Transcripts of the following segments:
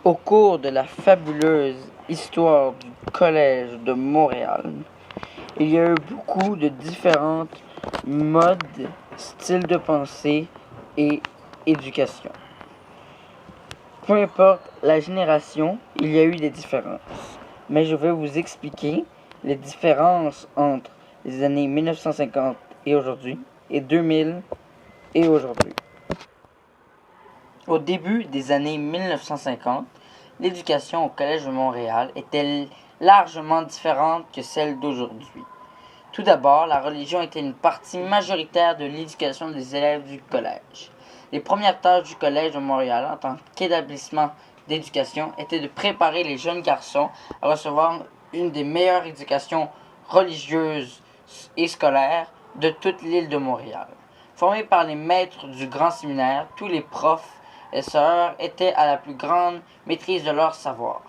Au cours de la fabuleuse histoire du Collège de Montréal, il y a eu beaucoup de différents modes, styles de pensée et éducation. Peu importe la génération, il y a eu des différences. Mais je vais vous expliquer les différences entre les années 1950 et aujourd'hui, et 2000 et aujourd'hui. Au début des années 1950, l'éducation au Collège de Montréal était largement différente que celle d'aujourd'hui. Tout d'abord, la religion était une partie majoritaire de l'éducation des élèves du collège. Les premières tâches du Collège de Montréal en tant qu'établissement d'éducation étaient de préparer les jeunes garçons à recevoir une des meilleures éducations religieuses et scolaires de toute l'île de Montréal. Formés par les maîtres du grand séminaire, tous les profs et sœurs étaient à la plus grande maîtrise de leur savoir.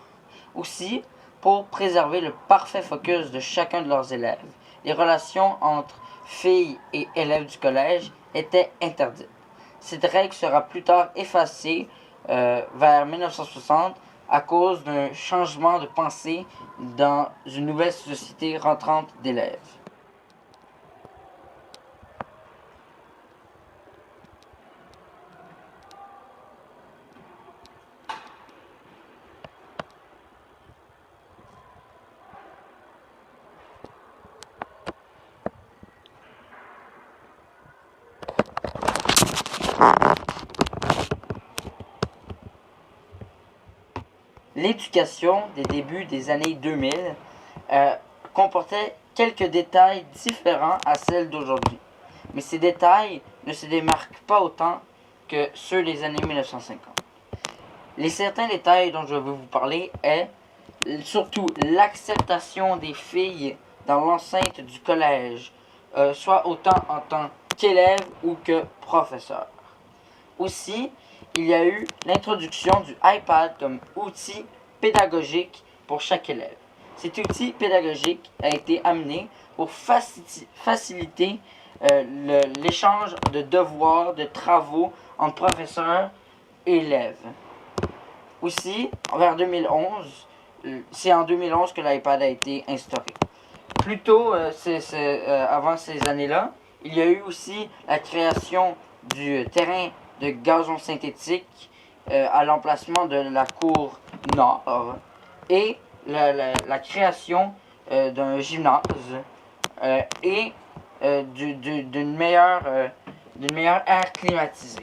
Aussi, pour préserver le parfait focus de chacun de leurs élèves, les relations entre filles et élèves du collège étaient interdites. Cette règle sera plus tard effacée vers 1960 à cause d'un changement de pensée dans une nouvelle société rentrante d'élèves. L'éducation des débuts des années 2000 comportait quelques détails différents à celle d'aujourd'hui. Mais ces détails ne se démarquent pas autant que ceux des années 1950. Les certains détails dont je veux vous parler est surtout l'acceptation des filles dans l'enceinte du collège, soit autant en tant qu'élève ou que professeur. Aussi, il y a eu l'introduction du iPad comme outil pédagogique pour chaque élève. Cet outil pédagogique a été amené pour faciliter l'échange de devoirs, de travaux entre professeurs et élèves. Aussi, vers 2011, c'est en 2011 que l'iPad a été instauré. Plus tôt, avant ces années-là, il y a eu aussi la création du terrain de gazon synthétique à l'emplacement de la cour nord et la création d'un gymnase et d'une meilleure air climatisée.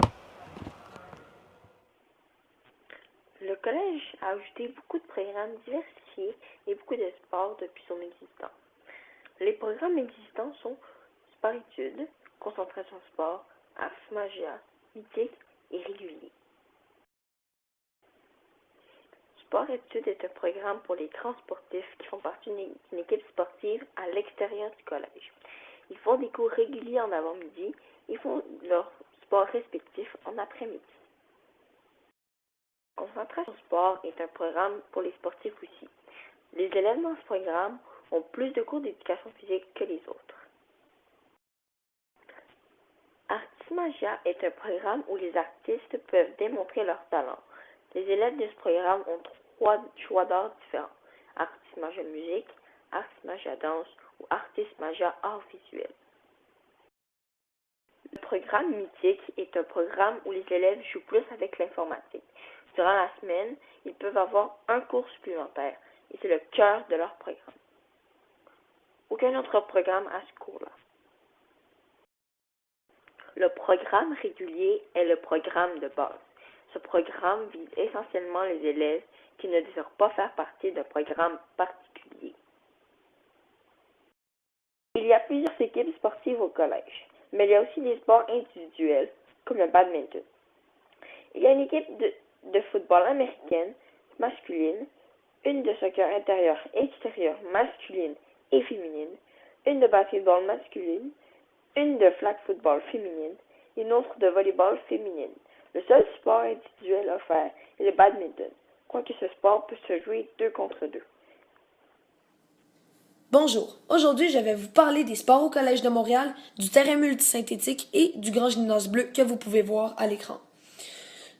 Le collège a ajouté beaucoup de programmes diversifiés et beaucoup de sports depuis son existence. Les programmes existants sont sport-études, concentration sport, arts magia, mythique et régulier. Sport-études est un programme pour les grands sportifs qui font partie d'une équipe sportive à l'extérieur du collège. Ils font des cours réguliers en avant-midi et font leur sport respectif en après-midi. Concentration sport est un programme pour les sportifs aussi. Les élèves dans ce programme ont plus de cours d'éducation physique que les autres. Artis Magia est un programme où les artistes peuvent démontrer leur talent. Les élèves de ce programme ont 3 choix d'art différents: Artis Magia musique, Artis Magia danse ou Artis Magia art visuel. Le programme mythique est un programme où les élèves jouent plus avec l'informatique. Durant la semaine, ils peuvent avoir un cours supplémentaire et c'est le cœur de leur programme. Aucun autre programme à ce cours-là. Le programme régulier est le programme de base. Ce programme vise essentiellement les élèves qui ne désirent pas faire partie d'un programme particulier. Il y a plusieurs équipes sportives au collège, mais il y a aussi des sports individuels, comme le badminton. Il y a une équipe de football américaine masculine, une de soccer intérieur et extérieur masculine et féminine, une de basketball masculine, une de flag football féminine et une autre de volleyball féminine. Le seul sport individuel offert est le badminton, quoique ce sport peut se jouer 2 contre 2. Bonjour, aujourd'hui je vais vous parler des sports au Collège de Montréal, du terrain multisynthétique et du grand gymnase bleu que vous pouvez voir à l'écran.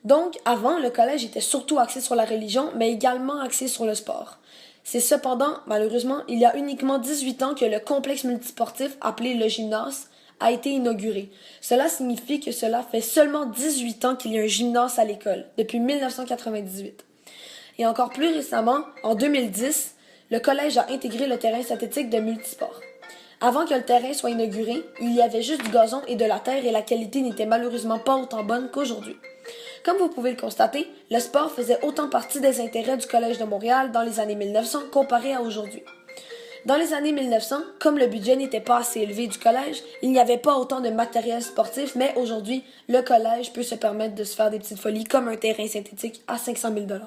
Donc, avant, le collège était surtout axé sur la religion, mais également axé sur le sport. C'est cependant, malheureusement, il y a uniquement 18 ans que le complexe multisportif appelé le gymnase a été inauguré. Cela signifie que cela fait seulement 18 ans qu'il y a un gymnase à l'école, depuis 1998. Et encore plus récemment, en 2010, le collège a intégré le terrain synthétique de multisport. Avant que le terrain soit inauguré, il y avait juste du gazon et de la terre et la qualité n'était malheureusement pas autant bonne qu'aujourd'hui. Comme vous pouvez le constater, le sport faisait autant partie des intérêts du Collège de Montréal dans les années 1900 comparé à aujourd'hui. Dans les années 1900, comme le budget n'était pas assez élevé du collège, il n'y avait pas autant de matériel sportif, mais aujourd'hui, le collège peut se permettre de se faire des petites folies comme un terrain synthétique à 500 000 $.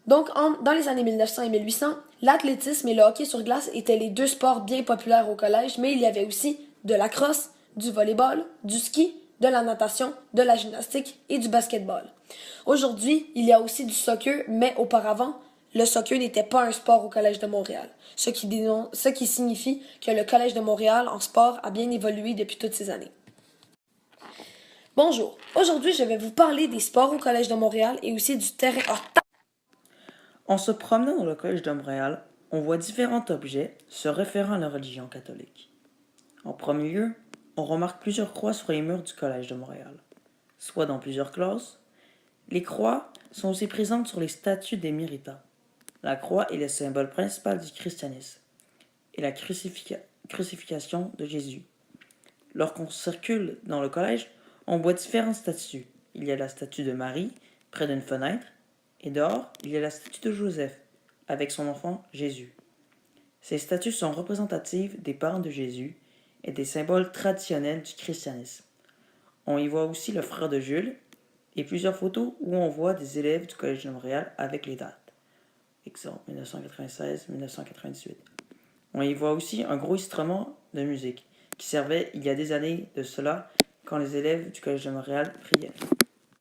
Donc, dans les années 1900 et 1800, l'athlétisme et le hockey sur glace étaient les deux sports bien populaires au collège, mais il y avait aussi de la crosse, du volleyball, du ski, de la natation, de la gymnastique et du basketball. Aujourd'hui, il y a aussi du soccer, mais auparavant, le soccer n'était pas un sport au Collège de Montréal, ce qui signifie que le Collège de Montréal en sport a bien évolué depuis toutes ces années. Bonjour, aujourd'hui je vais vous parler des sports au Collège de Montréal et aussi du terrain. En se promenant dans le Collège de Montréal, on voit différents objets se référant à la religion catholique. En premier lieu, on remarque plusieurs croix sur les murs du Collège de Montréal, soit dans plusieurs classes. Les croix sont aussi présentes sur les statues des méritants. La croix est le symbole principal du christianisme et la crucifixion de Jésus. Lorsqu'on circule dans le collège, on voit différentes statues. Il y a la statue de Marie, près d'une fenêtre, et dehors, il y a la statue de Joseph, avec son enfant Jésus. Ces statues sont représentatives des parents de Jésus et des symboles traditionnels du christianisme. On y voit aussi le frère de Jules et plusieurs photos où on voit des élèves du Collège de Montréal avec les dates. Exemple 1996-1998. On y voit aussi un gros instrument de musique qui servait il y a des années de cela quand les élèves du Collège de Montréal priaient.